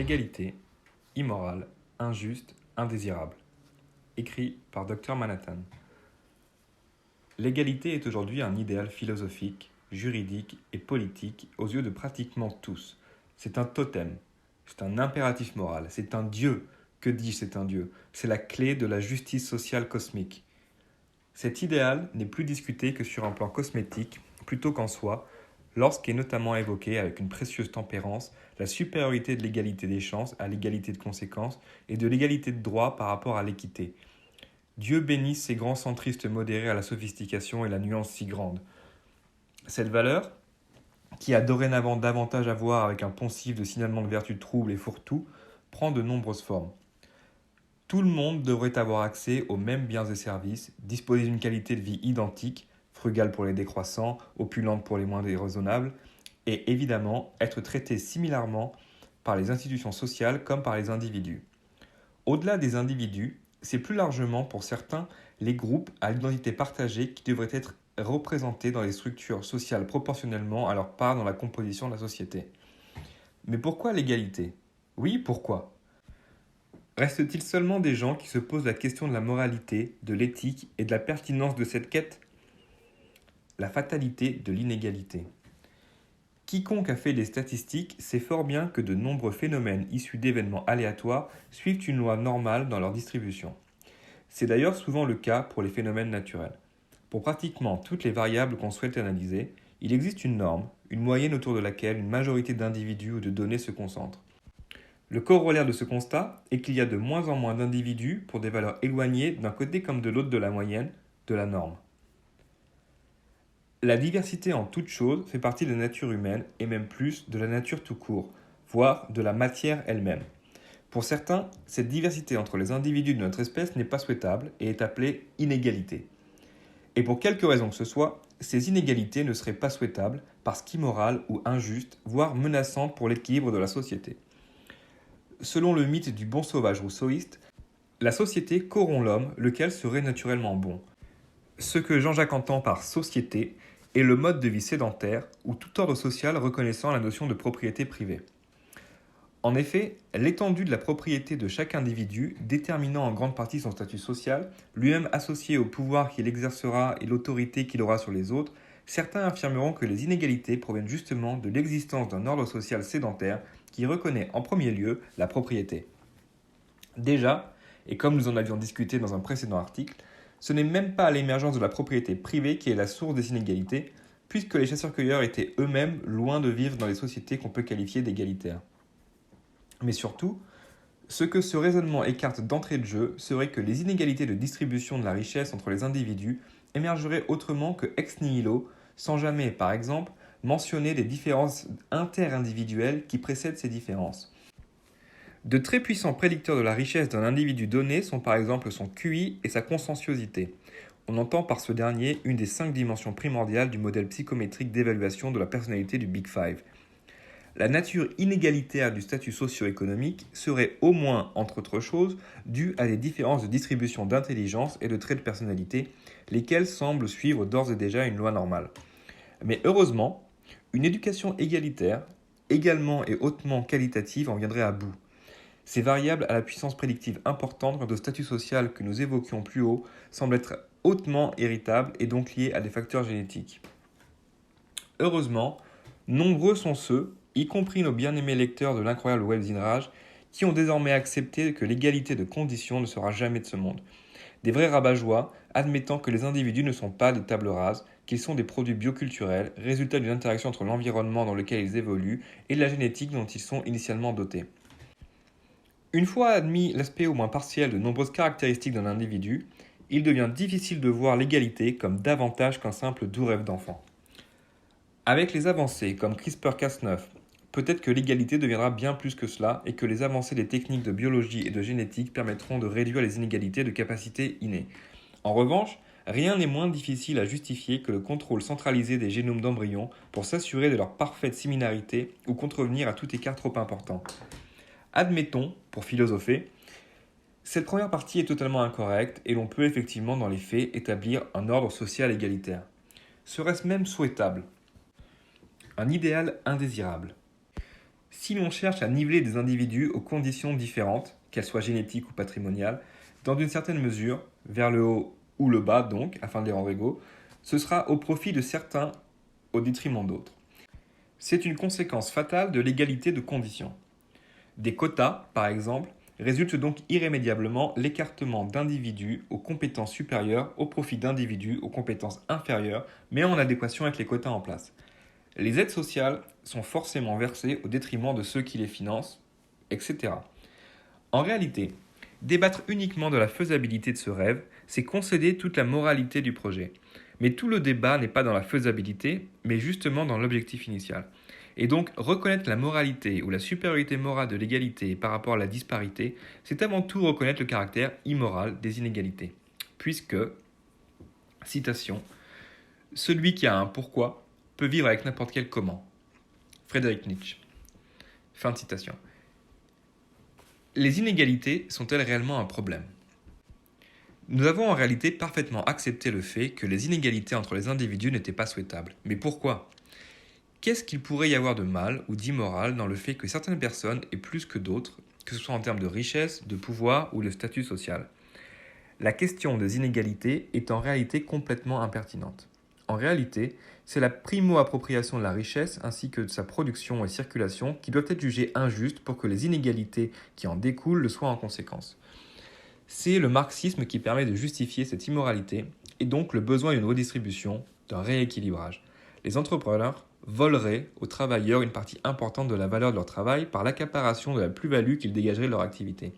L'égalité, immorale, injuste, indésirable. Écrit par Dr Manhattan. L'égalité est aujourd'hui un idéal philosophique, juridique et politique aux yeux de pratiquement tous. C'est un totem, c'est un impératif moral, c'est un dieu. Que dis-je, c'est un dieu? C'est la clé de la justice sociale cosmique. Cet idéal n'est plus discuté que sur un plan cosmétique, plutôt qu'en soi, lorsqu'est notamment évoqué avec une précieuse tempérance la supériorité de l'égalité des chances à l'égalité de conséquences et de l'égalité de droit par rapport à l'équité. Dieu bénisse ces grands centristes modérés à la sophistication et la nuance si grande. Cette valeur, qui a dorénavant davantage à voir avec un poncif de signalement de vertus troubles et fourre-tout, prend de nombreuses formes. Tout le monde devrait avoir accès aux mêmes biens et services, disposer d'une qualité de vie identique, frugale pour les décroissants, opulente pour les moins déraisonnables, et évidemment être traité similairement par les institutions sociales comme par les individus. Au-delà des individus, c'est plus largement pour certains les groupes à l'identité partagée qui devraient être représentés dans les structures sociales proportionnellement à leur part dans la composition de la société. Mais pourquoi l'égalité? Oui, pourquoi? Reste-t-il seulement des gens qui se posent la question de la moralité, de l'éthique et de la pertinence de cette quête? La fatalité de l'inégalité. Quiconque a fait des statistiques sait fort bien que de nombreux phénomènes issus d'événements aléatoires suivent une loi normale dans leur distribution. C'est d'ailleurs souvent le cas pour les phénomènes naturels. Pour pratiquement toutes les variables qu'on souhaite analyser, il existe une norme, une moyenne autour de laquelle une majorité d'individus ou de données se concentre. Le corollaire de ce constat est qu'il y a de moins en moins d'individus pour des valeurs éloignées d'un côté comme de l'autre de la moyenne, de la norme. La diversité en toute chose fait partie de la nature humaine et même plus de la nature tout court, voire de la matière elle-même. Pour certains, cette diversité entre les individus de notre espèce n'est pas souhaitable et est appelée inégalité. Et pour quelque raison que ce soit, ces inégalités ne seraient pas souhaitables parce qu'immorales ou injustes, voire menaçantes pour l'équilibre de la société. Selon le mythe du bon sauvage rousseauiste, la société corrompt l'homme, lequel serait naturellement bon. Ce que Jean-Jacques entend par société est le mode de vie sédentaire ou tout ordre social reconnaissant la notion de propriété privée. En effet, l'étendue de la propriété de chaque individu, déterminant en grande partie son statut social, lui-même associé au pouvoir qu'il exercera et l'autorité qu'il aura sur les autres, certains affirmeront que les inégalités proviennent justement de l'existence d'un ordre social sédentaire qui reconnaît en premier lieu la propriété. Déjà, et comme nous en avions discuté dans un précédent article, ce n'est même pas l'émergence de la propriété privée qui est la source des inégalités, puisque les chasseurs-cueilleurs étaient eux-mêmes loin de vivre dans les sociétés qu'on peut qualifier d'égalitaires. Mais surtout, ce que ce raisonnement écarte d'entrée de jeu serait que les inégalités de distribution de la richesse entre les individus émergeraient autrement que ex nihilo, sans jamais, par exemple, mentionner les différences interindividuelles qui précèdent ces différences. De très puissants prédicteurs de la richesse d'un individu donné sont par exemple son QI et sa conscienciosité. On entend par ce dernier une des 5 dimensions primordiales du modèle psychométrique d'évaluation de la personnalité du Big Five. La nature inégalitaire du statut socio-économique serait au moins, entre autres choses, due à des différences de distribution d'intelligence et de traits de personnalité, lesquels semblent suivre d'ores et déjà une loi normale. Mais heureusement, une éducation égalitaire, également et hautement qualitative, en viendrait à bout. Ces variables à la puissance prédictive importante quant au statut social que nous évoquions plus haut semblent être hautement héritables et donc liées à des facteurs génétiques. Heureusement, nombreux sont ceux, y compris nos bien-aimés lecteurs de l'incroyable Welzinraj, qui ont désormais accepté que l'égalité de conditions ne sera jamais de ce monde. Des vrais rabat-joie, admettant que les individus ne sont pas des tables rases, qu'ils sont des produits bioculturels, résultat d'une interaction entre l'environnement dans lequel ils évoluent et la génétique dont ils sont initialement dotés. Une fois admis l'aspect au moins partiel de nombreuses caractéristiques d'un individu, il devient difficile de voir l'égalité comme davantage qu'un simple doux rêve d'enfant. Avec les avancées comme CRISPR-Cas9, peut-être que l'égalité deviendra bien plus que cela et que les avancées des techniques de biologie et de génétique permettront de réduire les inégalités de capacité innées. En revanche, rien n'est moins difficile à justifier que le contrôle centralisé des génomes d'embryons pour s'assurer de leur parfaite similarité ou contrevenir à tout écart trop important. Admettons, pour philosopher, cette première partie est totalement incorrecte et l'on peut effectivement dans les faits établir un ordre social égalitaire. Serait-ce même souhaitable? Un idéal indésirable. Si l'on cherche à niveler des individus aux conditions différentes, qu'elles soient génétiques ou patrimoniales, dans une certaine mesure, vers le haut ou le bas donc, afin de les rendre égaux, ce sera au profit de certains au détriment d'autres. C'est une conséquence fatale de l'égalité de conditions. Des quotas, par exemple, résulte donc irrémédiablement l'écartement d'individus aux compétences supérieures au profit d'individus aux compétences inférieures, mais en adéquation avec les quotas en place. Les aides sociales sont forcément versées au détriment de ceux qui les financent, etc. En réalité, débattre uniquement de la faisabilité de ce rêve, c'est concéder toute la moralité du projet. Mais tout le débat n'est pas dans la faisabilité, mais justement dans l'objectif initial. Et donc, reconnaître la moralité ou la supériorité morale de l'égalité par rapport à la disparité, c'est avant tout reconnaître le caractère immoral des inégalités. Puisque, citation, « Celui qui a un pourquoi peut vivre avec n'importe quel comment. » Friedrich Nietzsche. Fin de citation. Les inégalités sont-elles réellement un problème ? Nous avons en réalité parfaitement accepté le fait que les inégalités entre les individus n'étaient pas souhaitables. Mais pourquoi ? Qu'est-ce qu'il pourrait y avoir de mal ou d'immoral dans le fait que certaines personnes aient plus que d'autres, que ce soit en termes de richesse, de pouvoir ou de statut social ? La question des inégalités est en réalité complètement impertinente. En réalité, c'est la primo-appropriation de la richesse ainsi que de sa production et circulation qui doivent être jugées injustes pour que les inégalités qui en découlent le soient en conséquence. C'est le marxisme qui permet de justifier cette immoralité et donc le besoin d'une redistribution, d'un rééquilibrage. Les entrepreneurs voleraient aux travailleurs une partie importante de la valeur de leur travail par l'accaparation de la plus-value qu'ils dégageraient de leur activité.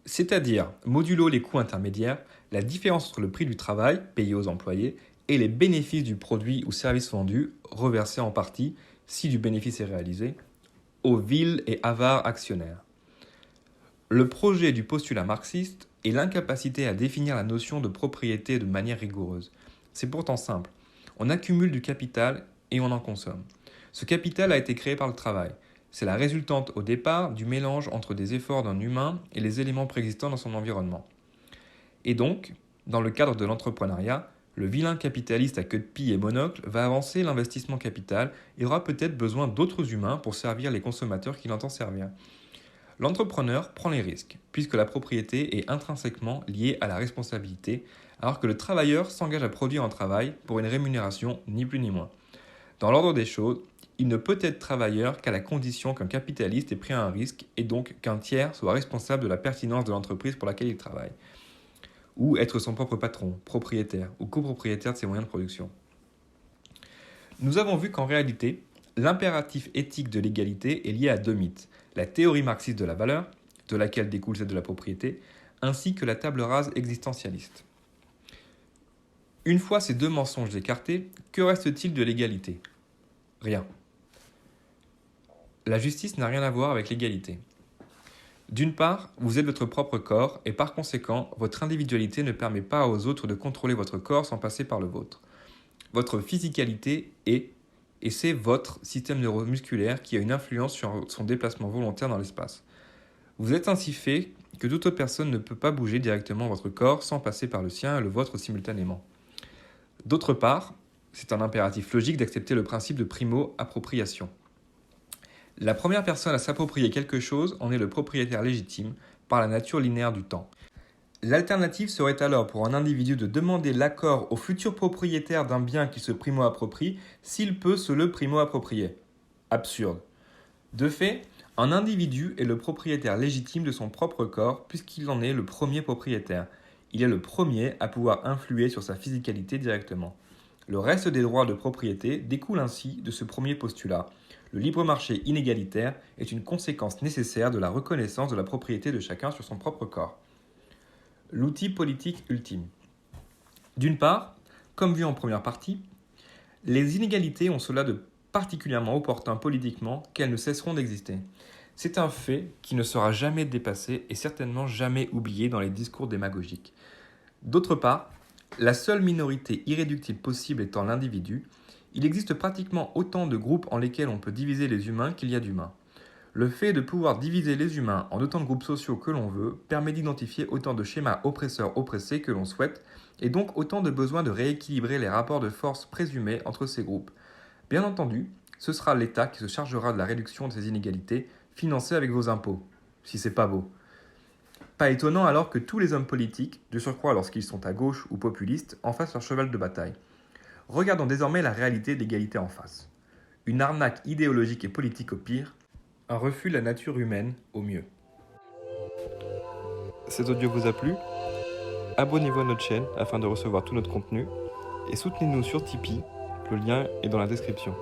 C'est-à-dire, modulo les coûts intermédiaires, la différence entre le prix du travail payé aux employés et les bénéfices du produit ou service vendu, reversés en partie, si du bénéfice est réalisé, aux vils et avares actionnaires. Le projet du postulat marxiste est l'incapacité à définir la notion de propriété de manière rigoureuse. C'est pourtant simple. On accumule du capital et on en consomme. Ce capital a été créé par le travail. C'est la résultante au départ du mélange entre des efforts d'un humain et les éléments préexistants dans son environnement. Et donc, dans le cadre de l'entrepreneuriat, le vilain capitaliste à queue de pie et monocle va avancer l'investissement capital et aura peut-être besoin d'autres humains pour servir les consommateurs qu'il entend servir. L'entrepreneur prend les risques, puisque la propriété est intrinsèquement liée à la responsabilité, alors que le travailleur s'engage à produire un travail pour une rémunération ni plus ni moins. Dans l'ordre des choses, il ne peut être travailleur qu'à la condition qu'un capitaliste ait pris un risque et donc qu'un tiers soit responsable de la pertinence de l'entreprise pour laquelle il travaille. Ou être son propre patron, propriétaire ou copropriétaire de ses moyens de production. Nous avons vu qu'en réalité, l'impératif éthique de l'égalité est lié à deux mythes, la théorie marxiste de la valeur, de laquelle découle celle de la propriété, ainsi que la table rase existentialiste. Une fois ces deux mensonges écartés, que reste-t-il de l'égalité ? Rien. La justice n'a rien à voir avec l'égalité. D'une part, vous êtes votre propre corps et par conséquent, votre individualité ne permet pas aux autres de contrôler votre corps sans passer par le vôtre. Votre physicalité est, et c'est votre système neuromusculaire qui a une influence sur son déplacement volontaire dans l'espace. Vous êtes ainsi fait que toute autre personne ne peut pas bouger directement votre corps sans passer par le sien et le vôtre simultanément. D'autre part, c'est un impératif logique d'accepter le principe de primo-appropriation. La première personne à s'approprier quelque chose en est le propriétaire légitime par la nature linéaire du temps. L'alternative serait alors pour un individu de demander l'accord au futur propriétaire d'un bien qu'il se primo-approprie s'il peut se le primo-approprier. Absurde. De fait, un individu est le propriétaire légitime de son propre corps puisqu'il en est le premier propriétaire. Il est le premier à pouvoir influer sur sa physicalité directement. Le reste des droits de propriété découle ainsi de ce premier postulat. Le libre marché inégalitaire est une conséquence nécessaire de la reconnaissance de la propriété de chacun sur son propre corps. L'outil politique ultime. D'une part, comme vu en première partie, les inégalités ont cela de particulièrement opportun politiquement qu'elles ne cesseront d'exister. C'est un fait qui ne sera jamais dépassé et certainement jamais oublié dans les discours démagogiques. D'autre part, la seule minorité irréductible possible étant l'individu, il existe pratiquement autant de groupes en lesquels on peut diviser les humains qu'il y a d'humains. Le fait de pouvoir diviser les humains en autant de groupes sociaux que l'on veut permet d'identifier autant de schémas oppresseurs-oppressés que l'on souhaite et donc autant de besoins de rééquilibrer les rapports de force présumés entre ces groupes. Bien entendu, ce sera l'État qui se chargera de la réduction de ces inégalités, financée avec vos impôts. Si c'est pas beau. Pas étonnant alors que tous les hommes politiques, de surcroît lorsqu'ils sont à gauche ou populistes, en fassent leur cheval de bataille. Regardons désormais la réalité de l'égalité en face. Une arnaque idéologique et politique au pire, un refus de la nature humaine au mieux. Cet audio vous a plu ? Abonnez-vous à notre chaîne afin de recevoir tout notre contenu et soutenez-nous sur Tipeee, le lien est dans la description.